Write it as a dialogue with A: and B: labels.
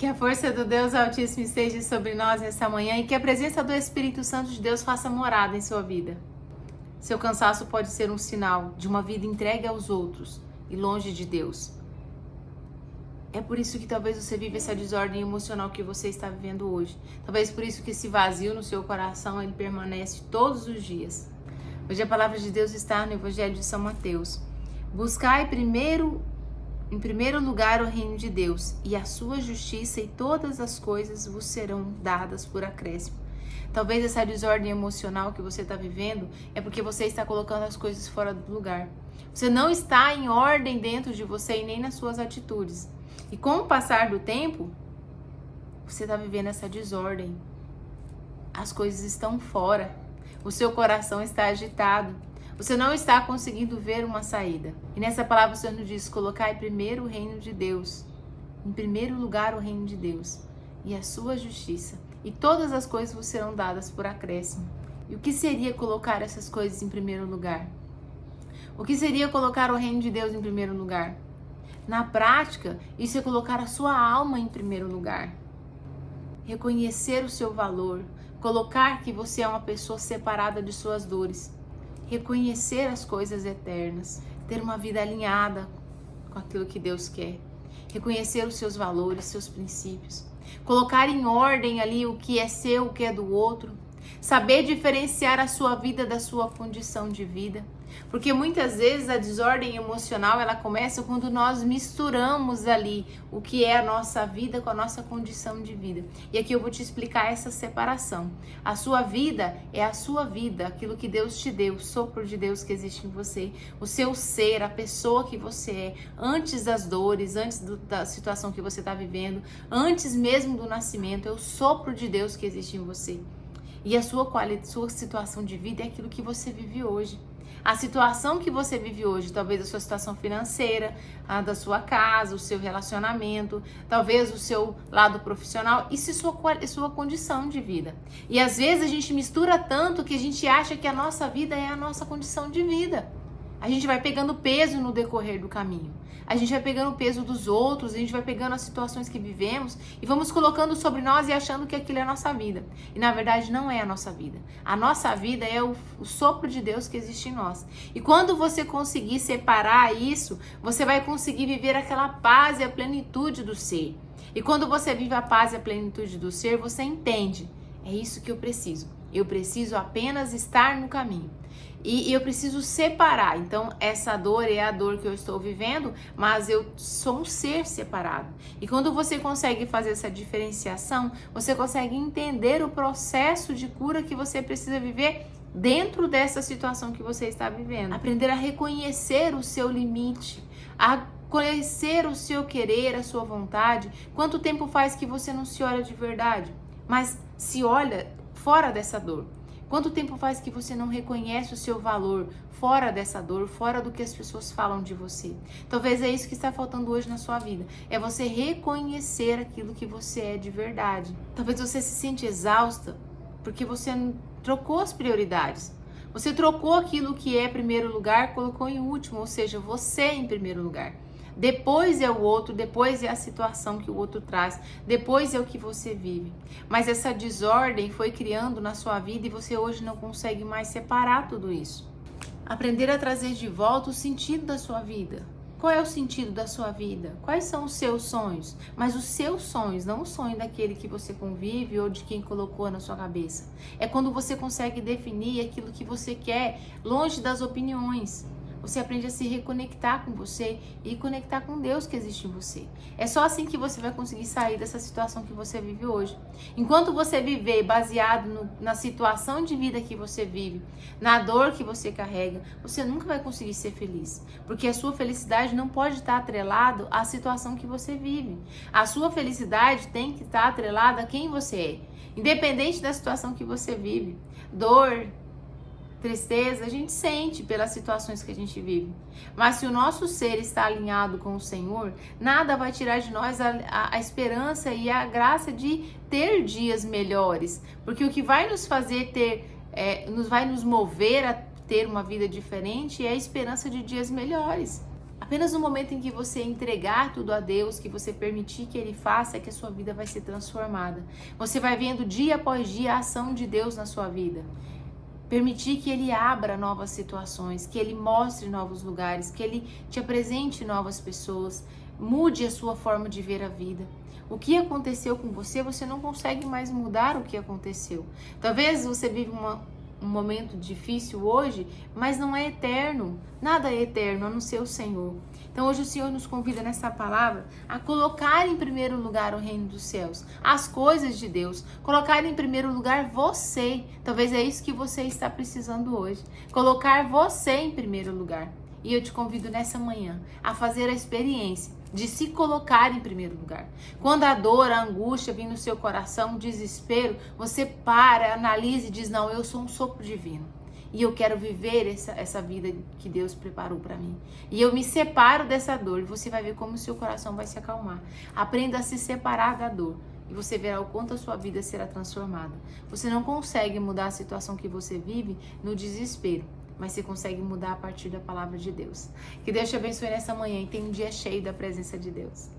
A: Que a força do Deus Altíssimo esteja sobre nós nessa manhã e que a presença do Espírito Santo de Deus faça morada em sua vida. Seu cansaço pode ser um sinal de uma vida entregue aos outros e longe de Deus. É por isso que talvez você vive essa desordem emocional que você está vivendo hoje. Talvez por isso que esse vazio no seu coração ele permanece todos os dias. Hoje a palavra de Deus está no Evangelho de São Mateus. Buscai em primeiro lugar o reino de Deus e a sua justiça, e todas as coisas vos serão dadas por acréscimo. Talvez essa desordem emocional que você está vivendo é porque você está colocando as coisas fora do lugar. Você não está em ordem dentro de você e nem nas suas atitudes. E com o passar do tempo, você está vivendo essa desordem. As coisas estão fora. O seu coração está agitado. Você não está conseguindo ver uma saída. E nessa palavra o Senhor nos diz: colocai primeiro o reino de Deus. Em primeiro lugar o reino de Deus e a sua justiça. E todas as coisas vos serão dadas por acréscimo. E o que seria colocar essas coisas em primeiro lugar? O que seria colocar o reino de Deus em primeiro lugar? Na prática, isso é colocar a sua alma em primeiro lugar. Reconhecer o seu valor. Colocar que você é uma pessoa separada de suas dores. Reconhecer as coisas eternas. Ter uma vida alinhada com aquilo que Deus quer. Reconhecer os seus valores, seus princípios. Colocar em ordem ali o que é seu, o que é do outro. Saber diferenciar a sua vida da sua condição de vida. Porque muitas vezes a desordem emocional ela começa quando nós misturamos ali o que é a nossa vida com a nossa condição de vida. E aqui eu vou te explicar essa separação. A sua vida é a sua vida, aquilo que Deus te deu, o sopro de Deus que existe em você, o seu ser, a pessoa que você é, antes das dores, antes da situação que você está vivendo, antes mesmo do nascimento, é o sopro de Deus que existe em você. E a sua situação de vida é aquilo que você vive hoje. A situação que você vive hoje, talvez a sua situação financeira, a da sua casa, o seu relacionamento, talvez o seu lado profissional, isso é sua condição de vida. E às vezes a gente mistura tanto que a gente acha que a nossa vida é a nossa condição de vida. A gente vai pegando peso no decorrer do caminho. A gente vai pegando o peso dos outros, a gente vai pegando as situações que vivemos e vamos colocando sobre nós e achando que aquilo é a nossa vida. E na verdade não é a nossa vida. A nossa vida é o sopro de Deus que existe em nós. E quando você conseguir separar isso, você vai conseguir viver aquela paz e a plenitude do ser. E quando você vive a paz e a plenitude do ser, você entende. É isso que eu preciso. Eu preciso apenas estar no caminho. E eu preciso separar. Então, essa dor é a dor que eu estou vivendo, mas eu sou um ser separado. E quando você consegue fazer essa diferenciação, você consegue entender o processo de cura que você precisa viver dentro dessa situação que você está vivendo. Aprender a reconhecer o seu limite, a conhecer o seu querer, a sua vontade. Quanto tempo faz que você não se olha de verdade, mas se olha fora dessa dor? Quanto tempo faz que você não reconhece o seu valor fora dessa dor, fora do que as pessoas falam de você? Talvez é isso que está faltando hoje na sua vida. É você reconhecer aquilo que você é de verdade. Talvez você se sente exausta porque você trocou as prioridades. Você trocou aquilo que é primeiro lugar, colocou em último, ou seja, você em primeiro lugar. Depois é o outro, depois é a situação que o outro traz, depois é o que você vive. Mas essa desordem foi criando na sua vida e você hoje não consegue mais separar tudo isso. Aprender a trazer de volta o sentido da sua vida. Qual é o sentido da sua vida? Quais são os seus sonhos? Mas os seus sonhos, não o sonho daquele que você convive ou de quem colocou na sua cabeça. É quando você consegue definir aquilo que você quer, longe das opiniões. Você aprende a se reconectar com você e conectar com Deus que existe em você. É só assim que você vai conseguir sair dessa situação que você vive hoje. Enquanto você viver baseado na situação de vida que você vive, na dor que você carrega, você nunca vai conseguir ser feliz. Porque a sua felicidade não pode estar atrelada à situação que você vive. A sua felicidade tem que estar atrelada a quem você é. Independente da situação que você vive. Dor, tristeza, a gente sente pelas situações que a gente vive. Mas se o nosso ser está alinhado com o Senhor, nada vai tirar de nós a esperança e a graça de ter dias melhores. Porque o que vai nos fazer vai nos mover a ter uma vida diferente é a esperança de dias melhores. A Apenas no momento em que você entregar tudo a Deus, que você permitir que Ele faça, é que a sua vida vai ser transformada. Você vai vendo dia após dia a ação de Deus na sua vida. Permitir que Ele abra novas situações, que Ele mostre novos lugares, que Ele te apresente novas pessoas, mude a sua forma de ver a vida. O que aconteceu com você, você não consegue mais mudar o que aconteceu. Talvez você vive um momento difícil hoje, mas não é eterno. Nada é eterno, a não ser o Senhor. Então hoje o Senhor nos convida nessa palavra a colocar em primeiro lugar o reino dos céus, as coisas de Deus, colocar em primeiro lugar você. Talvez é isso que você está precisando hoje, colocar você em primeiro lugar. E eu te convido nessa manhã a fazer a experiência de se colocar em primeiro lugar. Quando a dor, a angústia vem no seu coração, o desespero, você para, analisa e diz, não, eu sou um sopro divino. E eu quero viver essa vida que Deus preparou para mim. E eu me separo dessa dor e você vai ver como o seu coração vai se acalmar. Aprenda a se separar da dor. E você verá o quanto a sua vida será transformada. Você não consegue mudar a situação que você vive no desespero, mas você consegue mudar a partir da palavra de Deus. Que Deus te abençoe nessa manhã e tenha um dia cheio da presença de Deus.